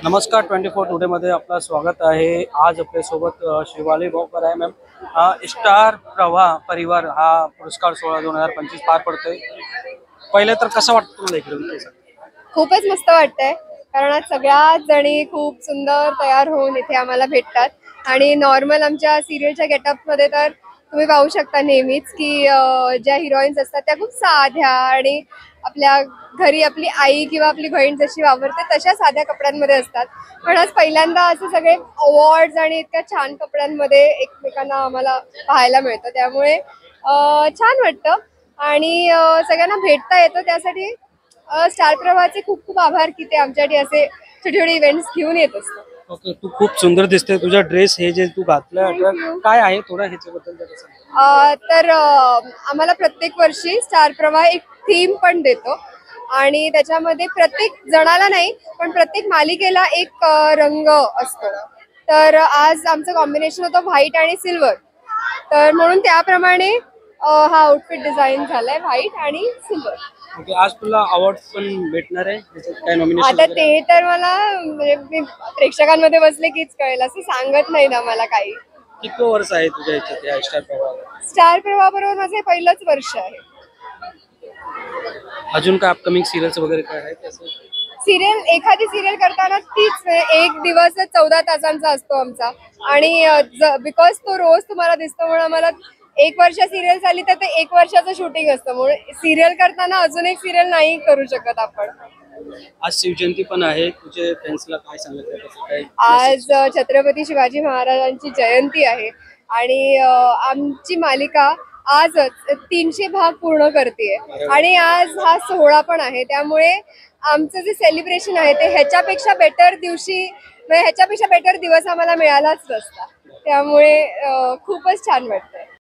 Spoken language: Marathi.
नमस्कार 24 टुडे मध्ये आपलं स्वागत आहे। आज आपल्यासोबत शिवाली भाऊकर आहे मॅम। स्टार प्रवाह परिवार हा पुरस्कार सोहळा 2025 पार पडतोय। पहिले तर कसं वाटतं तुला इकडे? खूपच मस्त वाटतंय कारण आज सगळ्याच जणी खूप सुंदर तयार होऊन इथे आम्हाला भेटतात आणि नॉर्मल आमच्या सिरियलच्या गेटअप मध्ये तर तुम्ही पाहू शकता नेहमीच की ज्या हिरोईन्स असतात त्या खूप साध्या आणि आपल्या घरी आपली आई किंवा आपली बहीण जशी वावरते तशा साध्या कपड्यांमध्ये असतात। पण आज पहिल्यांदा असे सगळे अवॉर्ड्स आणि इतक्या छान कपड्यांमध्ये एकमेकांना आम्हाला पाहायला मिळतं, त्यामुळे छान वाटतं आणि सगळ्यांना भेटता येतं। त्यासाठी स्टार प्रवाहाचे खूप खूप आभार की ते आमच्यासाठी असे छोटे छोटे इव्हेंट्स घेऊन येत असतात। ओके, तू खूप सुंदर दिसते। तुझा ड्रेस हे जे तू घातलं काय आहे थोडा ह्याच्याबद्दल तर आम्हाला प्रत्येक वर्षी स्टार प्रवाह एक थीम पण देतो आणि त्याच्यामध्ये प्रत्येक जणाला नाही पण प्रत्येक मालिकेला एक रंग असतो। तर आज आमचं कॉम्बिनेशन होतं व्हाईट आणि सिल्वर, तर म्हणून त्याप्रमाणे हा आउटफिट डिझाईन झालाय व्हाईट आणि सिल्वर। ओके, आज तुला अवॉर्ड पण भेटणार आहे, काय नॉमिनेशन? आता ते तर मला म्हणजे मी प्रेक्षकांमध्ये बसले कीच कळेल, असं सांगत नाही ना मला काही। किती वर्ष आहे तुझ्या ह्याच्यात या स्टार प्रवाहाला? स्टार प्रवाह बरोबर माझे पहिलंच वर्ष आहे। अजून काय अपकमिंग सिरियल्स वगैरे काय आहे त्याचं? सिरियल एखादी सिरियल करताना तीच एक दिवस 14 तासांचा असतो आमचा आणि बिकॉज तो रोज तुम्हाला दिसतो म्हणून आम्हाला एक वर्ष सिरियल झाली तर ते एक वर्षाचं शूटिंग असतं, म्हणून सिरियल करताना अजून एक सिरियल नाही करू शकत आपण। आज शिवजयंती पण आहे, तुझे फ्रेंड्सला काय सांगितलं? आज छत्रपती शिवाजी महाराजांची जयंती आहे आणि आमची मालिका आजच 300 भाग पूर्ण करते आणि आज हा सोहळा पण आहे, त्यामुळे आमचं जे सेलिब्रेशन आहे ते ह्याच्यापेक्षा बेटर दिवशी ह्याच्यापेक्षा बेटर दिवस आम्हाला मिळालाच नसता, त्यामुळे खूपच छान वाटतं।